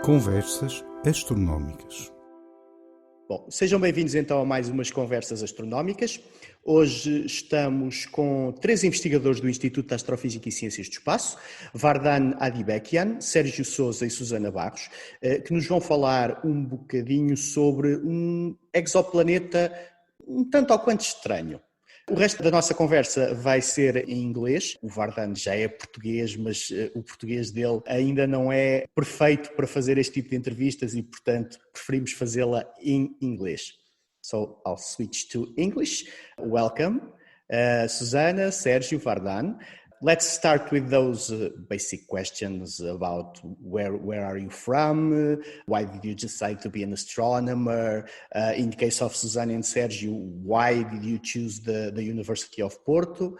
Conversas astronómicas. Bom, sejam bem-vindos então a mais umas conversas astronómicas. Hoje estamos com três investigadores do Instituto de Astrofísica e Ciências do Espaço, Vardan, Adibekyan, Sérgio, Sousa e Susana Barros, que nos vão falar um bocadinho sobre um exoplaneta um tanto ao quanto estranho. O resto da nossa conversa vai ser em inglês. O Vardan já é português, mas o português dele ainda não é perfeito para fazer este tipo de entrevistas e, portanto, preferimos fazê-la em inglês. So I'll switch to English. Welcome, Susana, Sérgio, Vardan. Let's start with those basic questions about where are you from? Why did you decide to be an astronomer? In the case of Susana and Sérgio, why did you choose the University of Porto?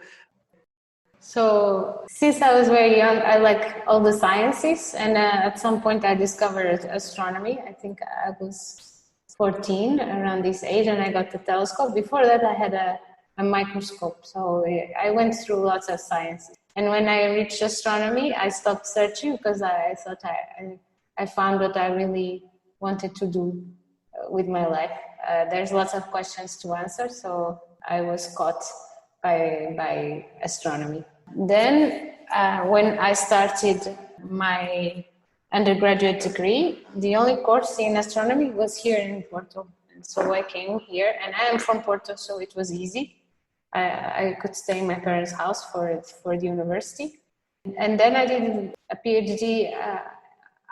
So since I was very young, I like all the sciences, and at some point I discovered astronomy. I think I was 14 around this age, and I got the telescope. Before that, I had a microscope, so I went through lots of science. And when I reached astronomy, I stopped searching because I thought I found what I really wanted to do with my life. There's lots of questions to answer, so I was caught by astronomy. Then when I started my undergraduate degree, the only course in astronomy was here in Porto. And so I came here, and I am from Porto, so it was easy. I could stay in my parents' house for the university. And then I did a PhD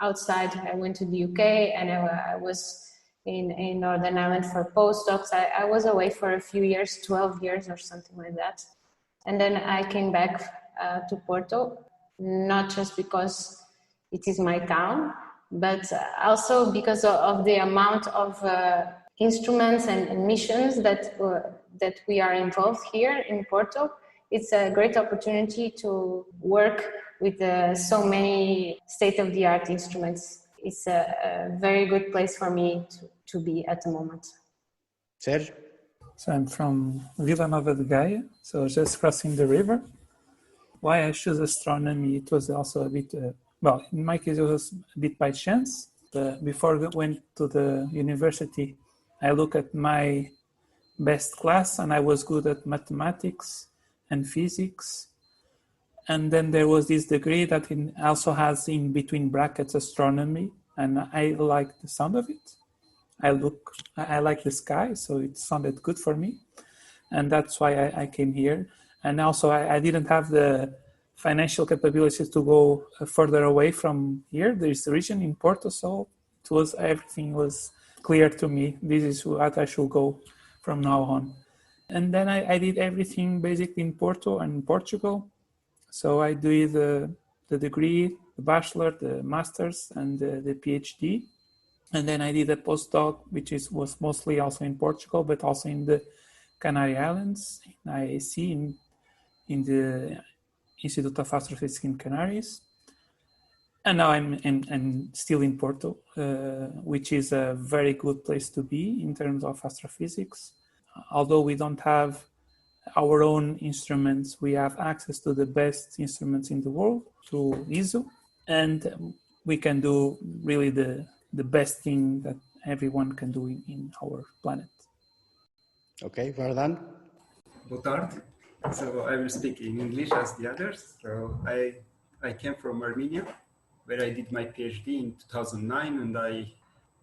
outside. I went to the UK, and I was in Northern Ireland for postdocs. I was away for a few years, 12 years or something like that. And then I came back to Porto, not just because it is my town, but also because of the amount of instruments and missions that we are involved here in Porto. It's a great opportunity to work with so many state-of-the-art instruments. It's a very good place for me to be at the moment. Sérgio? So I'm from Vila Nova de Gaia, so just crossing the river. Why I chose astronomy, it was also a bit, in my case it was a bit by chance. Before I went to the university, I looked at my best class and I was good at mathematics and physics. And then there was this degree that also has in between brackets astronomy, and I liked the sound of it. I like the sky, so it sounded good for me. And that's why I came here. And also I didn't have the financial capabilities to go further away from here. There is a region in Porto, so everything was clear to me. This is what I should go from now on. And then I did everything basically in Porto and in Portugal. So I did the degree, the bachelor, the master's, and the PhD. And then I did a postdoc, which was mostly also in Portugal, but also in the Canary Islands, in IAC, in the Instituto de Astrofísica in Canaries. And now I'm still in Porto, which is a very good place to be in terms of astrophysics. Although we don't have our own instruments, we have access to the best instruments in the world through ISO, and we can do really the best thing that everyone can do in our planet. Okay, Vardan? Boa tarde. So I will speak in English as the others. So I came from Armenia, where I did my PhD in 2009,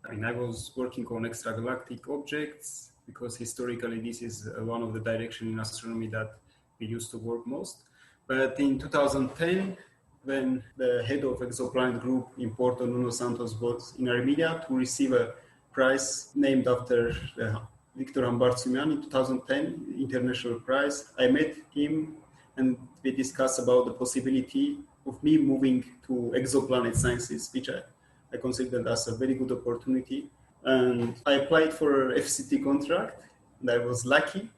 and I was working on extragalactic objects because historically this is one of the directions in astronomy that we used to work most. But in 2010, when the head of exoplanet group in Porto, Nuno Santos, was in Armenia to receive a prize named after Victor Hambartsumian in 2010, international prize, I met him and we discussed about the possibility of me moving to exoplanet sciences, which I considered as a very good opportunity. And I applied for an FCT contract, and I was lucky.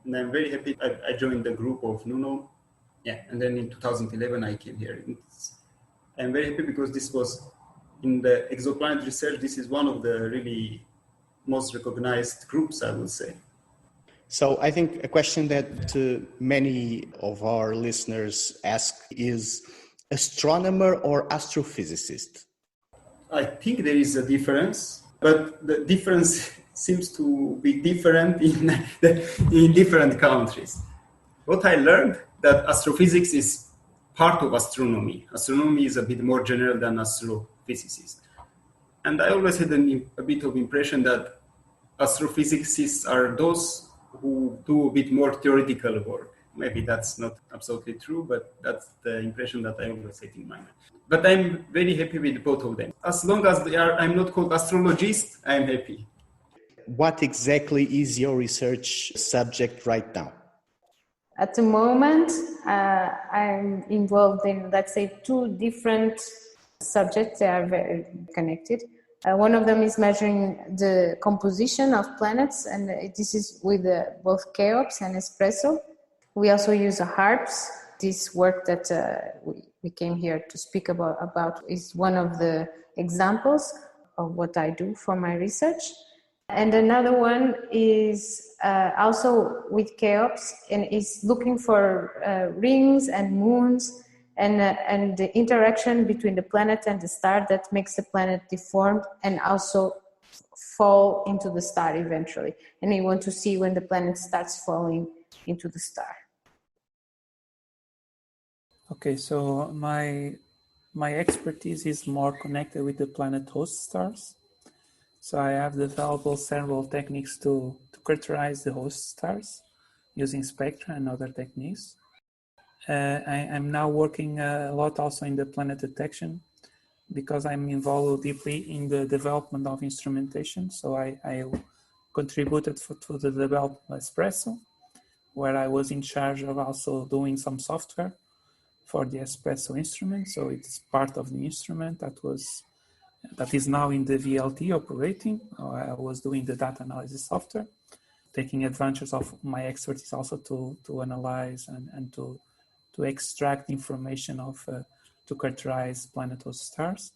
And I'm very happy I joined the group of Nuno. Yeah, and then in 2011 I came here. I'm very happy because this was in the exoplanet research. This is one of the really most recognized groups, I would say. So I think a question that many of our listeners ask is astronomer or astrophysicist? I think there is a difference, but the difference seems to be different in different countries. What I learned that astrophysics is part of astronomy. Astronomy is a bit more general than astrophysicist. And I always had a bit of impression that astrophysicists are those who do a bit more theoretical work. Maybe that's not absolutely true, but that's the impression that I always had in mind. But I'm very happy with both of them. As long as I'm not called astrologist, I'm happy. What exactly is your research subject right now? At the moment, I'm involved in, let's say, two different subjects that are very connected. One of them is measuring the composition of planets, and this is with both Cheops and Espresso. We also use harps. This work that we came here to speak about is one of the examples of what I do for my research. And another one is also with Cheops, and is looking for rings and moons and the interaction between the planet and the star that makes the planet deformed and also fall into the star eventually. And we want to see when the planet starts falling into the star. Okay, so my expertise is more connected with the planet host stars. So I have developed several techniques to characterize the host stars using spectra and other techniques. I'm now working a lot also in the planet detection because I'm involved deeply in the development of instrumentation. So I contributed to the development of Espresso, where I was in charge of also doing some software for the Espresso instrument. So it's part of the instrument that is now in the VLT operating. I was doing the data analysis software, taking advantage of my expertise also to analyze and to extract information to characterize planet host stars.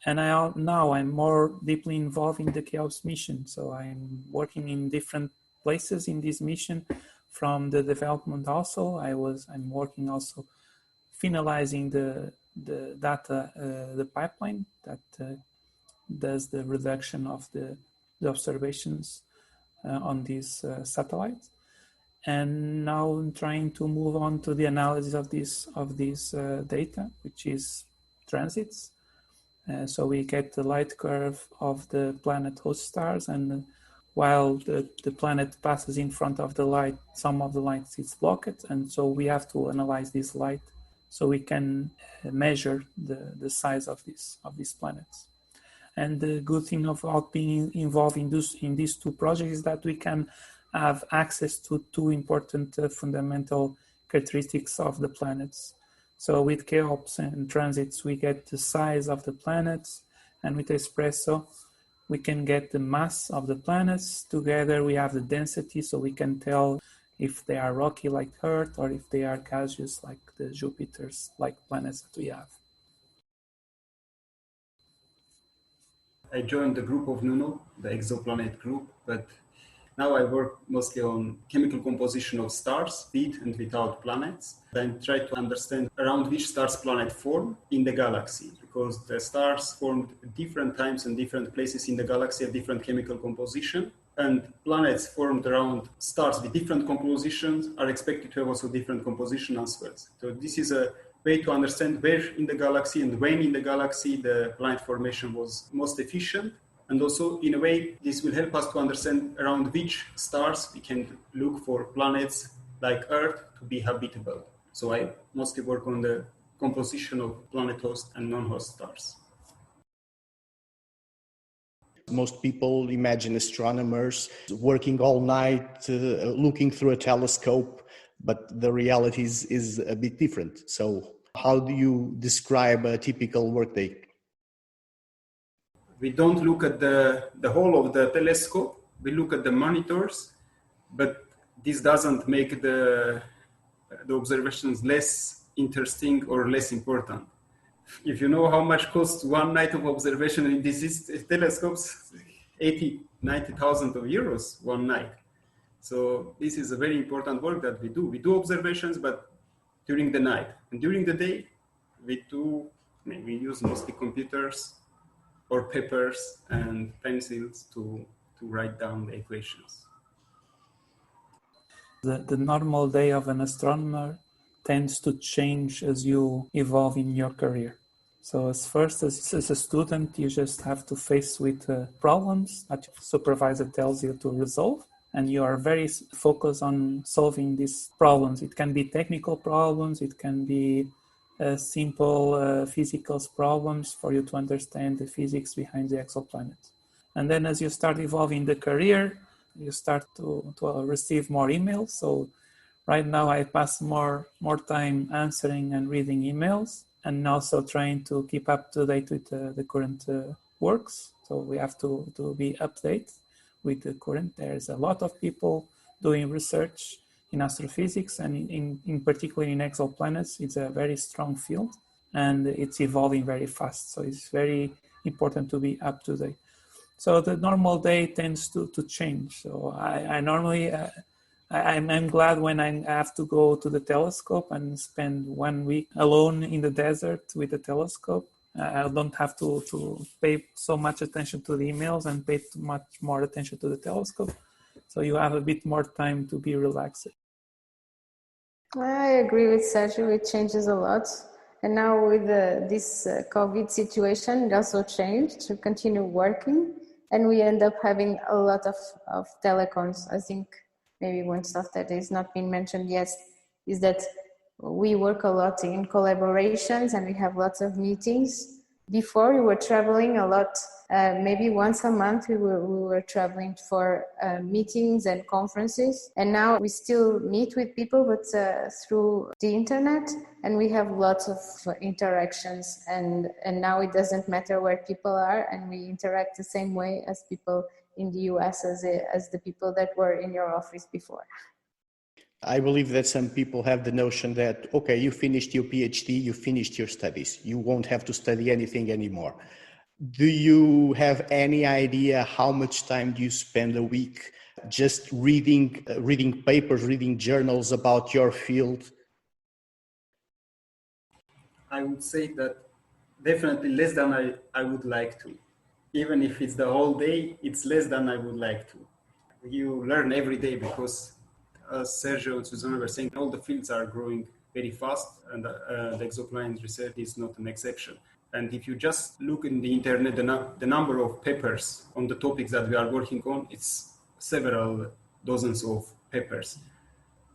And now I'm more deeply involved in the Cheops mission. So I'm working in different places in this mission from the development also. I'm working also finalizing the data, the pipeline that does the reduction of the observations on these satellites. And now I'm trying to move on to the analysis of this data, which is transits. So we get the light curve of the planet host stars, and while the planet passes in front of the light, some of the light is blocked, and so we have to analyze this light so we can measure the size of these planets. And the good thing about being involved in these two projects is that we can have access to two important fundamental characteristics of the planets. So with Cheops and transits, we get the size of the planets, and with Espresso, we can get the mass of the planets. Together, we have the density, so we can tell if they are rocky like Earth or if they are gaseous like the Jupiters, like planets that we have. I joined the group of Nuno, the exoplanet group, but now I work mostly on chemical composition of stars, with and without planets. Then try to understand around which stars planets form in the galaxy, because the stars formed different times and different places in the galaxy have different chemical composition, and planets formed around stars with different compositions are expected to have also different composition as well. So this is a way to understand where in the galaxy and when in the galaxy the planet formation was most efficient. And also, in a way, this will help us to understand around which stars we can look for planets like Earth to be habitable. So I mostly work on the composition of planet host and non-host stars. Most people imagine astronomers working all night, looking through a telescope, but the reality is a bit different. So how do you describe a typical workday? We don't look at the whole of the telescope, we look at the monitors, but this doesn't make the observations less interesting or less important. If you know how much costs one night of observation in these telescopes, 90,000 of euros one night. So this is a very important work that we do. We do observations, but during the night. And during the day, we use mostly computers or papers and pencils to write down the equations. The normal day of an astronomer tends to change as you evolve in your career. So as a student, you just have to face with problems that your supervisor tells you to resolve. And you are very focused on solving these problems. It can be technical problems, it can be simple physical problems for you to understand the physics behind the exoplanet. And then as you start evolving the career, you start to receive more emails. So right now I pass more time answering and reading emails, and also trying to keep up to date with the current works. So we have to be updated with the current. There's a lot of people doing research in astrophysics, and in particular in exoplanets. It's a very strong field, and it's evolving very fast. So it's very important to be up to date. So the normal day tends to change. So I normally, I'm glad when I have to go to the telescope and spend 1 week alone in the desert with the telescope. I don't have to pay so much attention to the emails and pay too much more attention to the telescope. So you have a bit more time to be relaxed. I agree with Sérgio. It changes a lot. And now with this COVID situation, it also changed to continue working. And we end up having a lot of telecoms. I think maybe one stuff that has not been mentioned yet is that we work a lot in collaborations and we have lots of meetings. Before we were traveling a lot, maybe once a month we were traveling for meetings and conferences. And now we still meet with people, but through the internet, and we have lots of interactions. And now it doesn't matter where people are, and we interact the same way as people in the US as the people that were in your office before. I believe that some people have the notion that, okay, you finished your PhD, you finished your studies, you won't have to study anything anymore. Do you have any idea how much time do you spend a week just reading papers, reading journals about your field? I would say that definitely less than I would like to. Even if it's the whole day, it's less than I would like to. You learn every day because, as Sérgio and Susana were saying, all the fields are growing very fast, and the exoplanet research is not an exception. And if you just look in the internet, the number of papers on the topics that we are working on, it's several dozens of papers.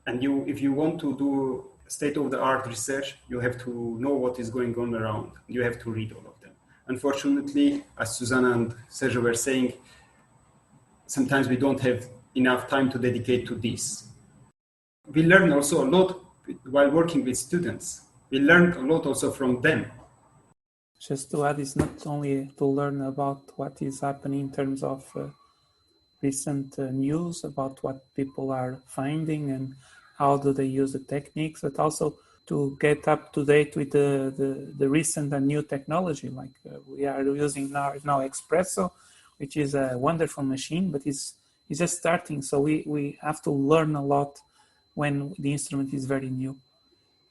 And if you want to do state-of-the-art research, you have to know what is going on around. You have to read all of them. Unfortunately, as Susana and Sérgio were saying, sometimes we don't have enough time to dedicate to this. We learn also a lot while working with students. We learned a lot also from them. Just to add, it's not only to learn about what is happening in terms of recent news, about what people are finding and how do they use the techniques, but also to get up to date with the recent and new technology. Like we are using now Espresso, which is a wonderful machine, but it's just starting. So we have to learn a lot when the instrument is very new.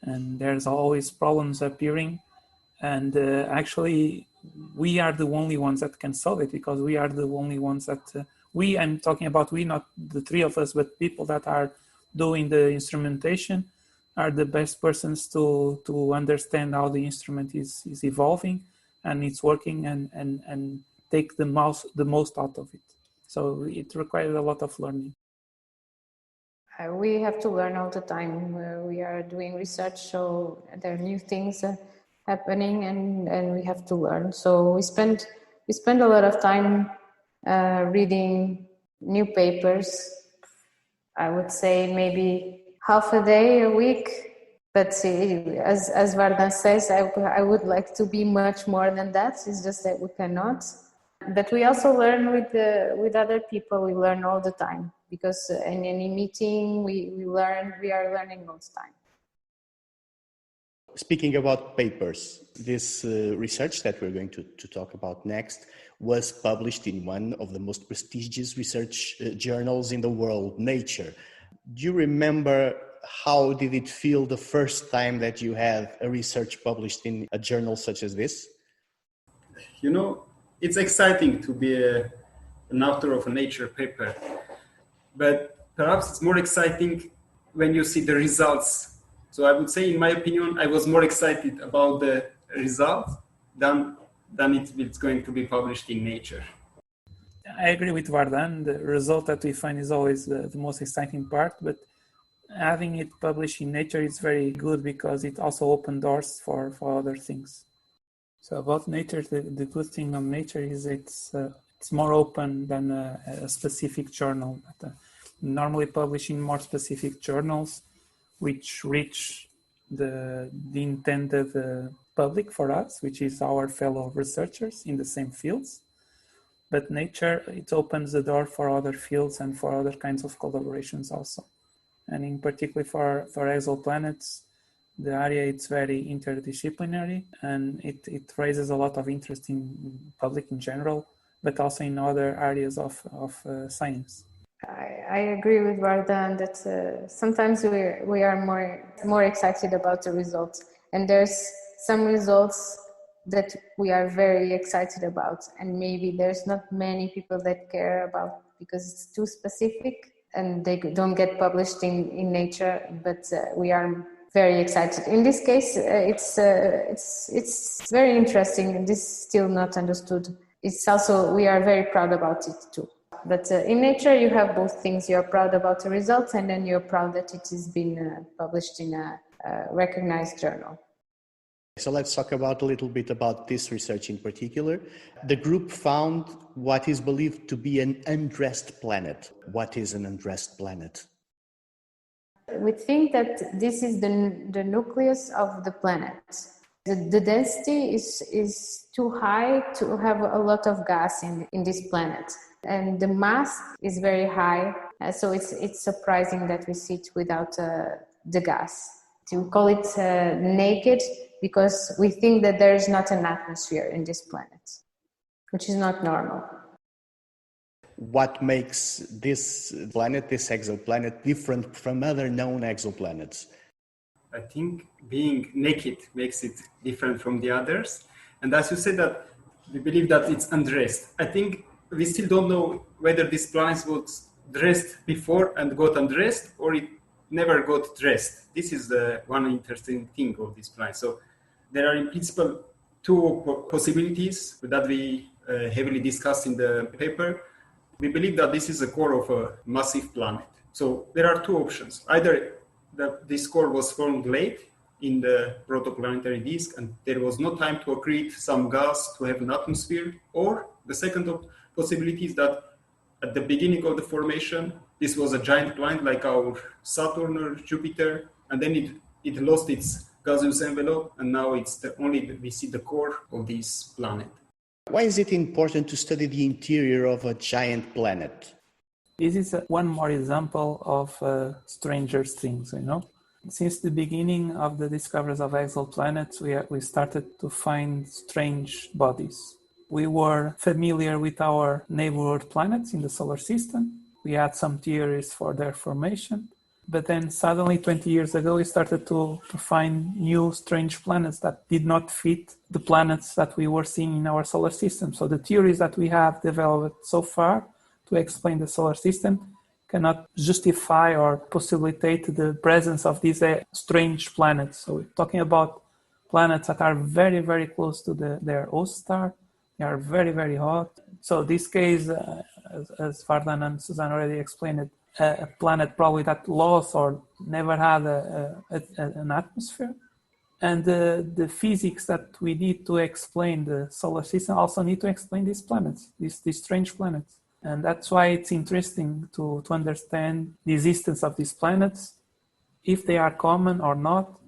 And there's always problems appearing. And actually, we are the only ones that can solve it, because we are the only ones that, I'm talking about we, not the three of us, but people that are doing the instrumentation are the best persons to understand how the instrument is evolving and it's working and take the most out of it. So it requires a lot of learning. We have to learn all the time. We are doing research, so there are new things happening, and we have to learn. So we spend a lot of time reading new papers. I would say maybe half a day a week. But as Vardan says, I would like to be much more than that. It's just that we cannot. But we also learn with other people. We learn all the time, because in any meeting we are learning all the time. Speaking about papers, this research that we're going to talk about next, was published in one of the most prestigious research journals in the world, Nature. Do you remember how did it feel the first time that you had a research published in a journal such as this? You know, it's exciting to be an author of a Nature paper, but perhaps it's more exciting when you see the results. So I would say, in my opinion, I was more excited about the result than it's going to be published in Nature. I agree with Vardan. The result that we find is always the most exciting part, but having it published in Nature is very good because it also opens doors for other things. So about Nature, the good thing of Nature is it's more open than a specific journal. Normally published in more specific journals, which reach the intended public for us, which is our fellow researchers in the same fields. But Nature, it opens the door for other fields and for other kinds of collaborations also. And in particular for exoplanets, the area it's very interdisciplinary and it raises a lot of interest in public in general, but also in other areas of science. I agree with Vardan that sometimes we are more excited about the results, and there's some results that we are very excited about, and maybe there's not many people that care about because it's too specific and they don't get published in Nature, but we are very excited. In this case, it's very interesting, and this is still not understood. It's also, we are very proud about it too. But in Nature, you have both things. You're proud about the results, and then you're proud that it has been published in a recognized journal. So let's talk about a little bit about this research in particular. The group found what is believed to be an undressed planet. What is an undressed planet? We think that this is the nucleus of the planet. The density is too high to have a lot of gas in this planet. And the mass is very high, so it's surprising that we see it without the gas. To call it naked, because we think that there is not an atmosphere in this planet, which is not normal. What makes this planet, this exoplanet, different from other known exoplanets? I think being naked makes it different from the others. And as you said, that we believe that it's undressed. I think we still don't know whether this planet was dressed before and got undressed, or it never got dressed. This is the one interesting thing of this planet. So there are in principle two possibilities that we heavily discussed in the paper. We believe that this is the core of a massive planet. So there are two options. Either this core was formed late in the protoplanetary disk and there was no time to accrete some gas to have an atmosphere, or the second possibility is that at the beginning of the formation, this was a giant planet like our Saturn or Jupiter, and then it lost its gaseous envelope, and now we see the core of this planet. Why is it important to study the interior of a giant planet? This is one more example of stranger things, Since the beginning of the discoveries of exoplanets, we started to find strange bodies. We were familiar with our neighborhood planets in the solar system. We had some theories for their formation. But then suddenly 20 years ago, we started to find new strange planets that did not fit the planets that we were seeing in our solar system. So the theories that we have developed so far to explain the solar system cannot justify or possibilitate the presence of these strange planets. So we're talking about planets that are very, very close to their host star. They are very, very hot. So this case, as Vardan and Susana already explained it, a planet probably that lost or never had an atmosphere. And the physics that we need to explain the solar system also need to explain these planets, these strange planets. And that's why it's interesting to understand the existence of these planets, if they are common or not.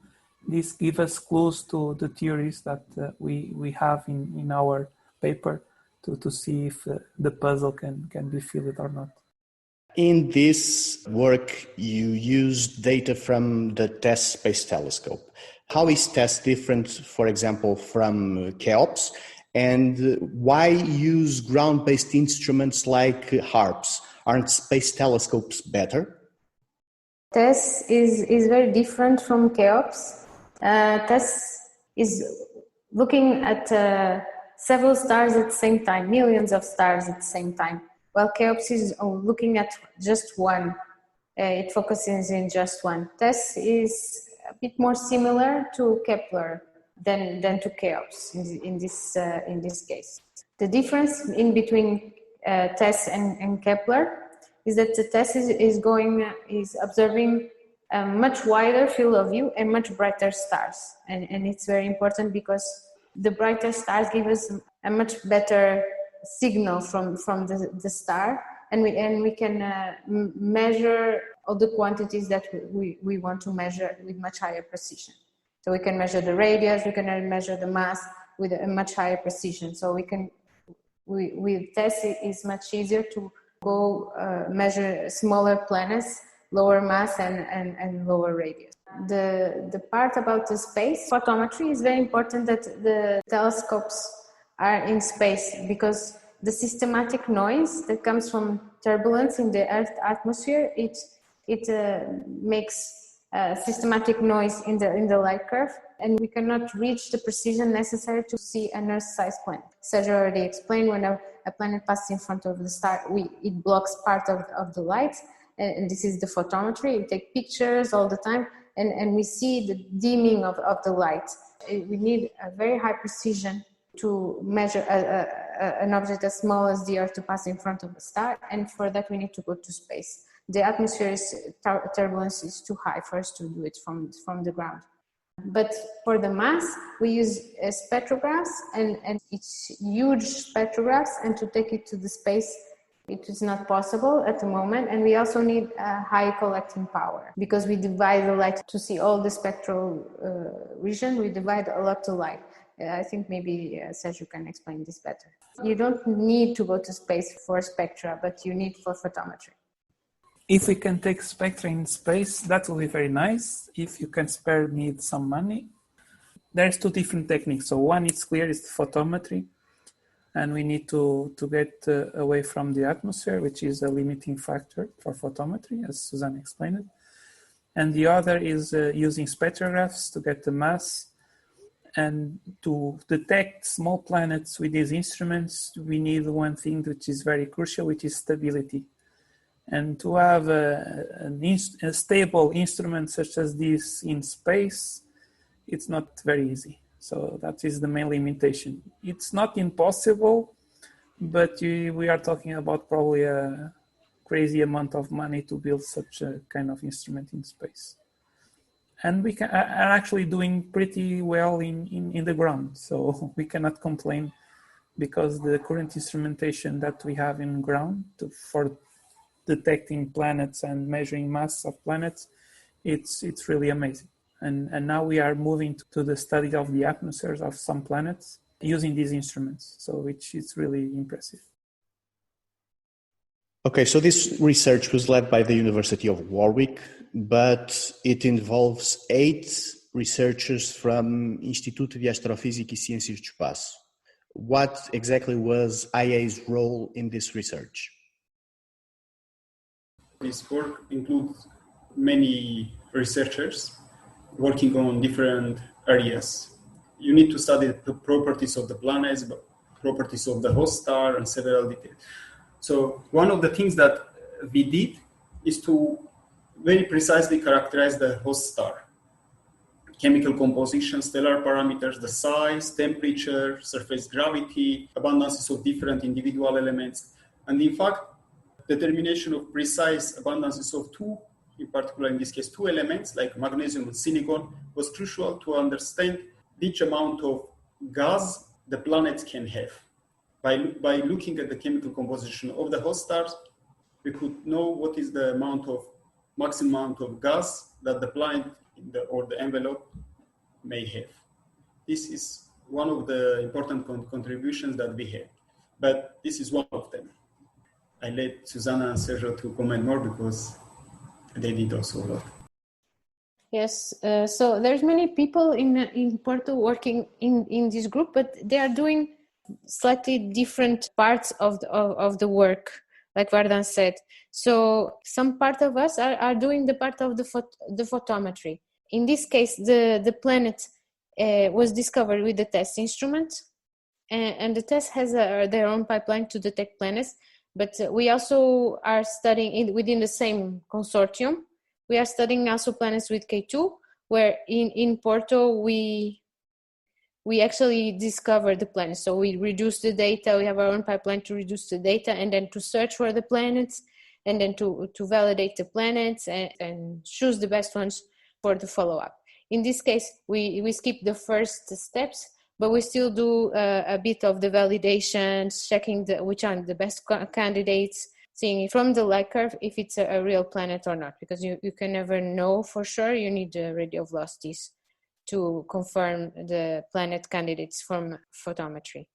This gives us clues to the theories that we have in our paper to see if the puzzle can be filled or not. In this work, you used data from the TESS Space Telescope. How is TESS different, for example, from CHEOPS? And why use ground-based instruments like HARPs? Aren't space telescopes better? TESS is very different from CHEOPS. TESS is looking at several stars at the same time, millions of stars at the same time, while CHEOPS is looking at just one. It focuses in just one. TESS is a bit more similar to Kepler than to CHEOPS in this case. The difference in between TESS and Kepler is that the TESS is observing a much wider field of view and much brighter stars, and it's very important because the brighter stars give us a much better signal from the star, and we can measure all the quantities that we want to measure with much higher precision. So we can measure the radius, we can measure the mass with a much higher precision. So with TESS it's much easier to go measure smaller planets, lower mass and lower radius. The part about the space photometry is very important, that the telescopes are in space, because the systematic noise that comes from turbulence in the Earth atmosphere, it makes systematic noise in the light curve, and we cannot reach the precision necessary to see an Earth-sized planet. Sérgio already explained, when a planet passes in front of the star, it blocks part of the light, and this is the photometry. We take pictures all the time, and we see the dimming of the light. We need a very high precision to measure an object as small as the Earth to pass in front of a star, and for that we need to go to space. The atmosphere's turbulence is too high for us to do it from the ground. But for the mass, we use spectrographs, and it's huge spectrographs, and to take it to the space, it is not possible at the moment. And we also need a high collecting power, because we divide the light to see all the spectral region. We divide a lot of light. I think maybe Sérgio can explain this better. You don't need to go to space for spectra, but you need for photometry. If we can take spectra in space, that will be very nice. If you can spare me some money. There's two different techniques. So one, it's clear, is the photometry. And we need to get away from the atmosphere, which is a limiting factor for photometry, as Susana explained it. And the other is using spectrographs to get the mass. And to detect small planets with these instruments, we need one thing which is very crucial, which is stability. And to have a stable instrument such as this in space, it's not very easy. So that is the main limitation. It's not impossible, but we are talking about probably a crazy amount of money to build such a kind of instrument in space. And we are actually doing pretty well in the ground. So we cannot complain, because the current instrumentation that we have in ground for detecting planets and measuring mass of planets, it's really amazing. And now we are moving to the study of the atmospheres of some planets using these instruments, so which is really impressive. Okay, so this research was led by the University of Warwick, but it involves 8 researchers from Instituto de Astrofísica e Ciências do Espaço. What exactly was IA's role in this research? This work includes many researchers working on different areas. You need to study the properties of the planets, properties of the host star, and several details. So one of the things that we did is to very precisely characterize the host star. Chemical composition, stellar parameters, the size, temperature, surface gravity, abundances of different individual elements. And in fact, determination of precise abundances of 2, in particular in this case 2 elements like magnesium and silicon, was crucial to understand which amount of gas the planets can have. By looking at the chemical composition of the host stars, we could know what is the maximum amount of gas that the planet or the envelope may have. This is one of the important contributions that we have, but this is one of them. I let Susana and Sérgio to comment more because they did also a lot. Yes, so there's many people in Porto working in this group, but they are doing slightly different parts of the work, like Vardan said. So some part of us are doing the part of the photometry. In this case, the planet was discovered with the TESS instrument, and the TESS has their own pipeline to detect planets, but we also are studying within the same consortium. We are studying also planets with K2, where in Porto we actually discover the planets. So we reduce the data, we have our own pipeline to reduce the data, and then to search for the planets, and then to validate the planets and choose the best ones for the follow-up. In this case, we skip the first steps, but we still do a bit of the validations, checking which are the best candidates, seeing from the light curve if it's a real planet or not, because you can never know for sure. You need the radio velocities to confirm the planet candidates from photometry.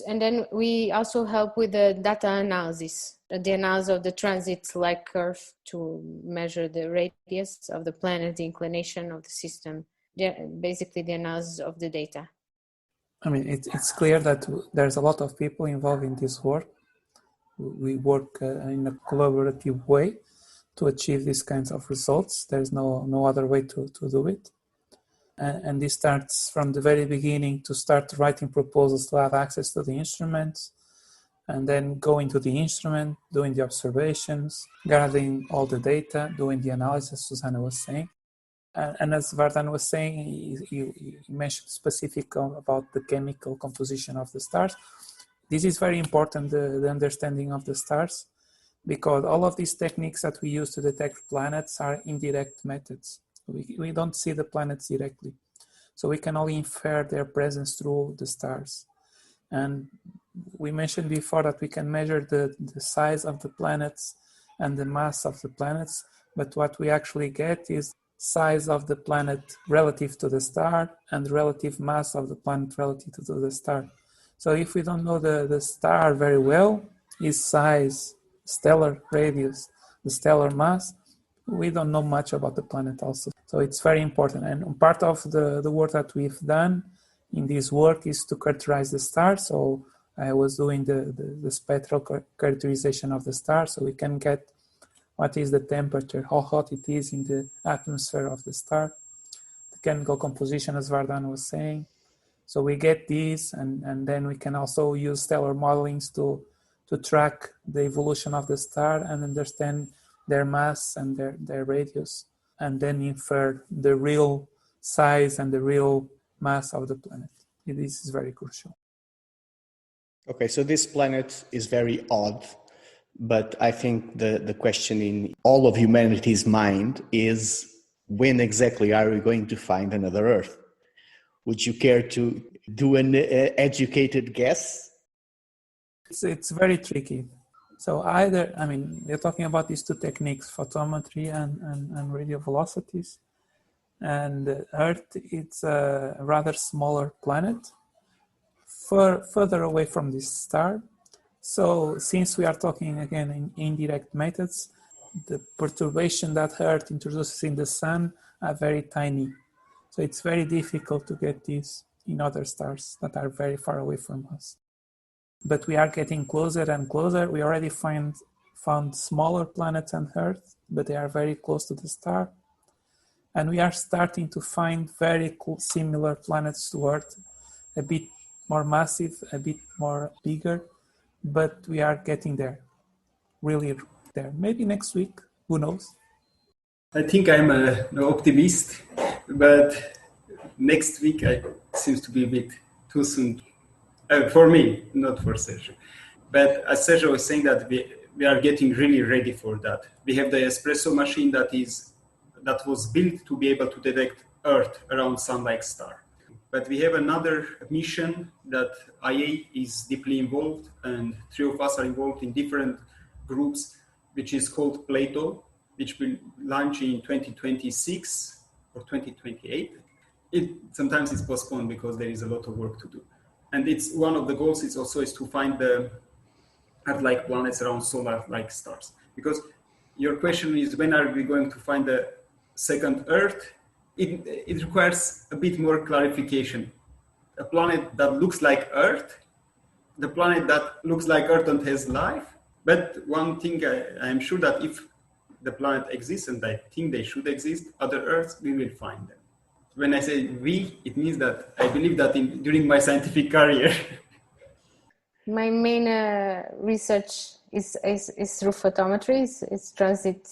And then we also help with the data analysis, the analysis of the transit light curve to measure the radius of the planet, the inclination of the system, basically the analysis of the data. I mean, it's clear that there's a lot of people involved in this work. We work in a collaborative way to achieve these kinds of results. There's no other way to do it. And this starts from the very beginning, to start writing proposals to have access to the instruments, and then going to the instrument, doing the observations, gathering all the data, doing the analysis, Susana was saying. And as Vardan was saying, he mentioned specific about the chemical composition of the stars. This is very important, the understanding of the stars, because all of these techniques that we use to detect planets are indirect methods. We don't see the planets directly. So we can only infer their presence through the stars. And we mentioned before that we can measure the size of the planets and the mass of the planets, but what we actually get is size of the planet relative to the star and relative mass of the planet relative to the star. So if we don't know the star very well, its size, stellar radius, the stellar mass, we don't know much about the planet also. So it's very important. And part of the work that we've done in this work is to characterize the stars. So I was doing the spectral characterization of the stars, so we can get what is the temperature, how hot it is in the atmosphere of the star, the chemical composition, as Vardan was saying. So we get these, and then we can also use stellar modelings to track the evolution of the star and understand their mass and their radius, and then infer the real size and the real mass of the planet. This is very crucial. Okay, so this planet is very odd, but I think the question in all of humanity's mind is, when exactly are we going to find another Earth? Would you care to do an educated guess? It's very tricky. So either, I mean, we're talking about these two techniques, photometry and radio velocities. And Earth, it's a rather smaller planet, further away from this star. So since we are talking again in indirect methods, the perturbation that Earth introduces in the sun are very tiny. So it's very difficult to get this in other stars that are very far away from us. But we are getting closer and closer. We already found smaller planets than Earth, but they are very close to the star. And we are starting to find very similar planets to Earth, a bit more massive, a bit more bigger, but we are getting there, really there. Maybe next week, who knows? I think I'm an optimist, but next week seems to be a bit too soon. For me, not for Sérgio. But as Sérgio was saying, that we are getting really ready for that. We have the espresso machine that was built to be able to detect Earth around Sun-like star. But we have another mission that IA is deeply involved, and three of us are involved in different groups, which is called Plato, which will launch in 2026 or 2028. Sometimes it's postponed because there is a lot of work to do. And it's one of the goals is to find the Earth-like planets around solar-like stars. Because your question is, when are we going to find the second Earth? It requires a bit more clarification. A planet that looks like Earth the planet that looks like Earth and has life. But one thing I am sure that if the planet exists, and I think they should exist, other Earths, we will find them. When I say we, it means that I believe that during my scientific career. My main research is through photometry, it's transit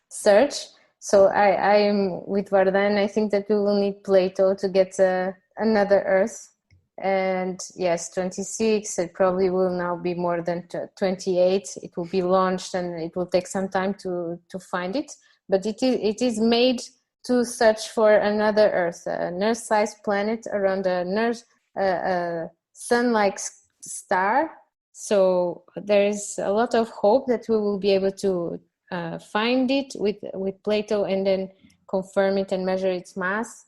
search. So I am with Vardan. I think that we will need Plato to get another Earth. And yes, 26, it probably will now be more than 28. It will be launched and it will take some time to find it. But it is made to search for another Earth, an Earth-sized planet around a sun-like star. So there is a lot of hope that we will be able to find it with Plato and then confirm it and measure its mass.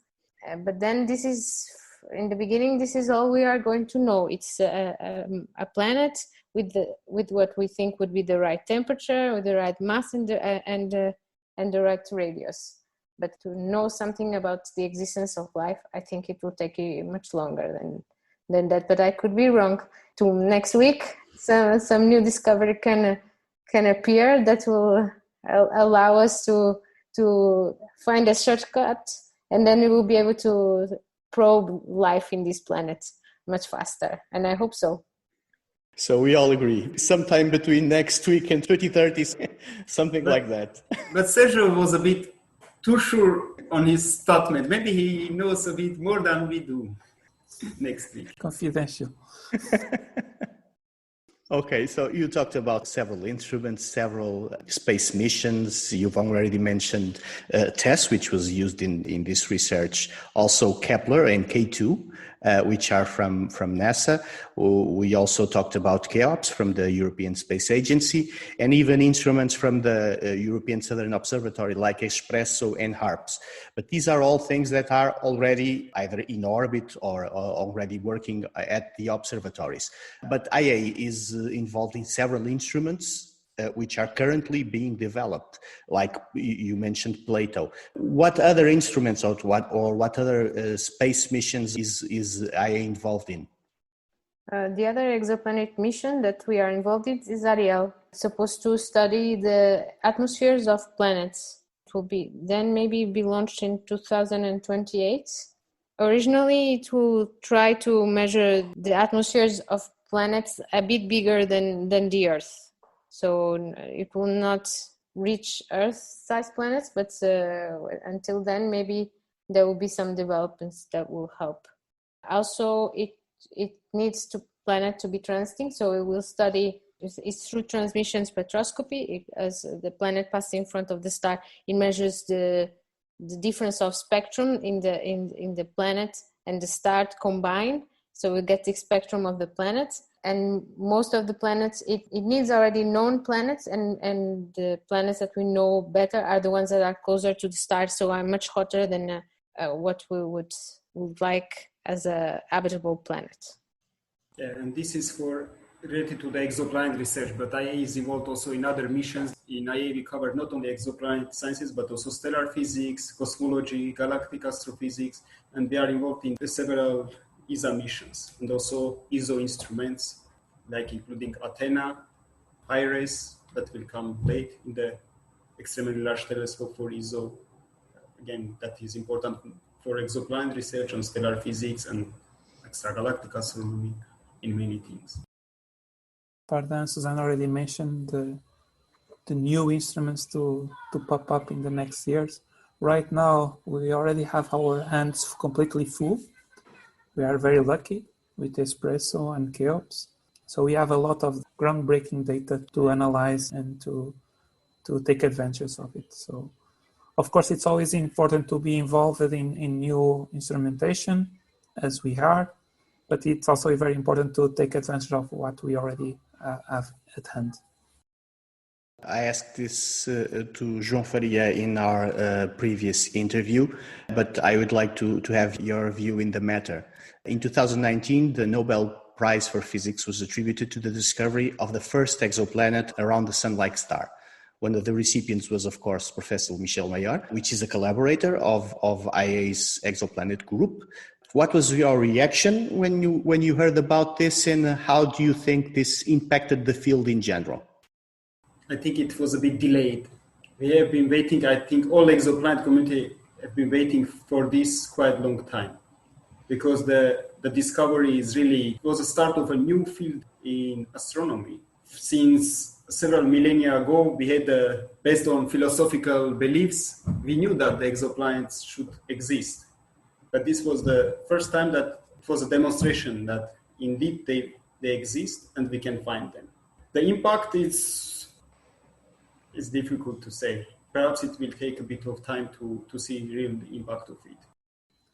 But then this is, in the beginning, this is all we are going to know. It's a planet with what we think would be the right temperature, with the right mass and the right radius. But to know something about the existence of life, I think it will take much longer than that. But I could be wrong. To next week, some new discovery can appear that will allow us to find a shortcut, and then we will be able to probe life in this planet much faster. And I hope so. So we all agree, sometime between next week and 2030, something like that. But Sérgio was a bit too sure on his statement. Maybe he knows a bit more than we do next week. Confidential. Okay, so you talked about several instruments, several space missions. You've already mentioned TESS, which was used in this research. Also Kepler and K2, which are from NASA. We also talked about CHEOPS from the European Space Agency, and even instruments from the European Southern Observatory like Espresso and HARPS. But these are all things that are already either in orbit or already working at the observatories. But IA is involved in several instruments which are currently being developed, like you mentioned Plato. What other instruments or what other space missions is IA involved in? The other exoplanet mission that we are involved in is Ariel. It's supposed to study the atmospheres of planets. It will be launched in 2028. Originally, it will try to measure the atmospheres of planets a bit bigger than the Earth. So it will not reach Earth-sized planets, but until then, maybe there will be some developments that will help. Also, it needs planet to be transiting, so it will study. It's through transmission spectroscopy. As the planet passes in front of the star, it measures the difference of spectrum in the planet and the star combined. So we get the spectrum of the planets. And most of the planets, it needs already known planets, and the planets that we know better are the ones that are closer to the stars, so are much hotter than what we would like as a habitable planet. Yeah, and this is related to the exoplanet research, but IA is involved also in other missions. In IA, we cover not only exoplanet sciences, but also stellar physics, cosmology, galactic astrophysics, and we are involved in several ESA missions and also ESO instruments, like including Athena, Iris, that will come late in the extremely large telescope for ESO. Again, that is important for exoplanet research on stellar physics and extragalactic astronomy in many things. Vardan and Susana already mentioned the new instruments to pop up in the next years. Right now, we already have our hands completely full. We are very lucky with Espresso and CHEOPS. So we have a lot of groundbreaking data to analyze and to take advantage of it. So, of course, it's always important to be involved in new instrumentation, as we are, but it's also very important to take advantage of what we already have at hand. I asked this to João Faria in our previous interview, but I would like to have your view in the matter. In 2019, the Nobel Prize for Physics was attributed to the discovery of the first exoplanet around the Sun-like star. One of the recipients was, of course, Professor Michel Mayor, which is a collaborator of IA's exoplanet group. What was your reaction when you heard about this, and how do you think this impacted the field in general? I think it was a bit delayed. We have been waiting, I think all exoplanet community have been waiting for this quite a long time, because the discovery was a start of a new field in astronomy. Since several millennia ago, we had, based on philosophical beliefs, we knew that the exoplanets should exist. But this was the first time that it was a demonstration that indeed they exist and we can find them. The impact is difficult to say. Perhaps it will take a bit of time to see real impact of it.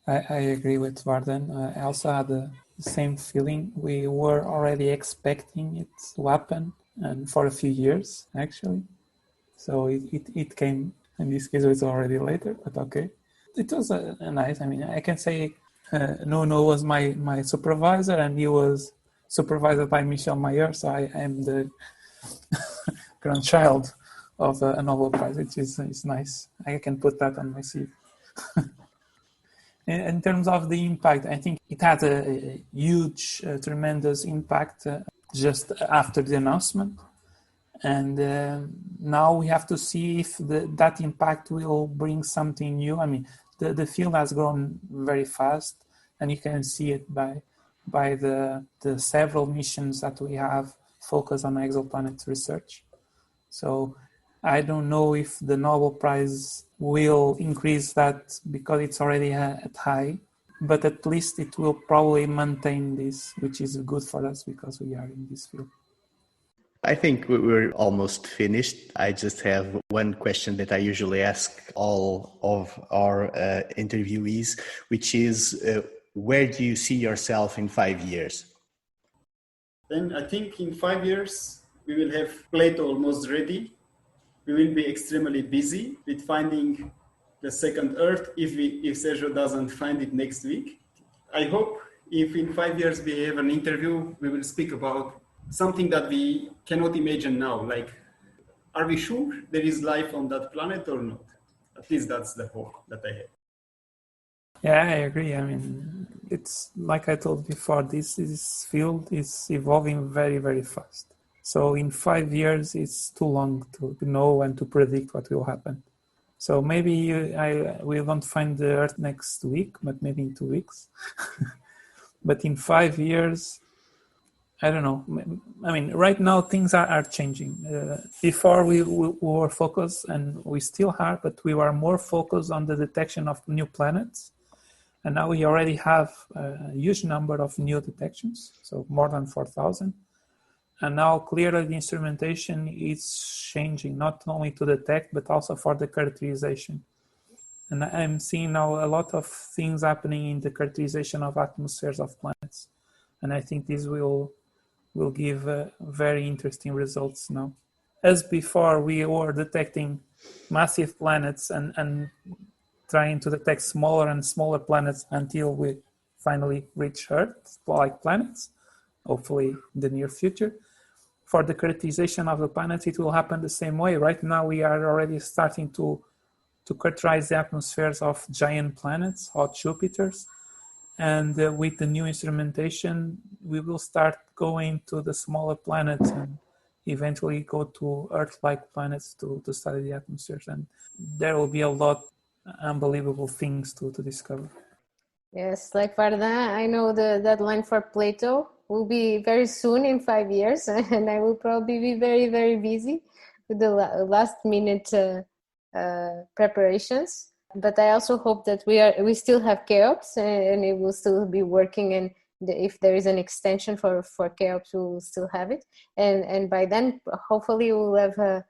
I agree with Vardan. I also had the same feeling. We were already expecting it to happen, and for a few years, actually. So it came, in this case, it's already later, but okay. It was a nice, I can say Nuno was my supervisor, and he was supervised by Michel Mayer, so I am the grandchild of a Nobel Prize, which is nice. I can put that on my CV. In terms of the impact, I think it had a huge, tremendous impact just after the announcement. And now we have to see if that impact will bring something new. The field has grown very fast, and you can see it by the several missions that we have focused on exoplanet research. So I don't know if the Nobel Prize will increase that because it's already at high, but at least it will probably maintain this, which is good for us because we are in this field. I think we're almost finished. I just have one question that I usually ask all of our interviewees, which is, where do you see yourself in 5 years? Then I think in 5 years, we will have Plato almost ready. We will be extremely busy with finding the second Earth if Sérgio doesn't find it next week. I hope if in 5 years we have an interview, we will speak about something that we cannot imagine now, like, are we sure there is life on that planet or not? At least that's the hope that I have. Yeah, I agree. It's like I told before, this field is evolving very, very fast. So in 5 years, it's too long to know and to predict what will happen. So maybe we won't find the Earth next week, but maybe in 2 weeks. But in 5 years, I don't know. Right now things are changing. Before we were focused, and we still are, but we were more focused on the detection of new planets. And now we already have a huge number of new detections, so more than 4,000. And now clearly the instrumentation is changing, not only to detect, but also for the characterization. And I'm seeing now a lot of things happening in the characterization of atmospheres of planets. And I think this will give very interesting results now. As before, we were detecting massive planets and trying to detect smaller and smaller planets until we finally reach Earth-like planets, hopefully in the near future. For the characterization of the planets, it will happen the same way. Right now, we are already starting to characterize the atmospheres of giant planets, hot Jupiters. And with the new instrumentation, we will start going to the smaller planets and eventually go to Earth-like planets to study the atmospheres. And there will be a lot of unbelievable things to discover. Yes, like Vardan, I know the deadline for Plato will be very soon in 5 years, and I will probably be very, very busy with the last minute preparations. But I also hope that we still have Cheops, and it will still be working, and if there is an extension for Cheops, we will still have it. And by then, hopefully, we will have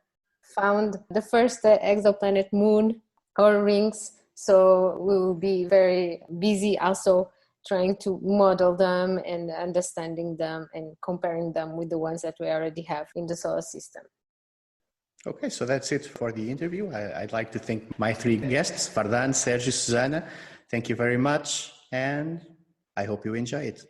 found the first exoplanet moon or rings. So we will be very busy also trying to model them and understanding them and comparing them with the ones that we already have in the solar system. Okay, so that's it for the interview. I'd like to thank my 3 guests, Vardan, Sérgio, Susana. Thank you very much, and I hope you enjoy it.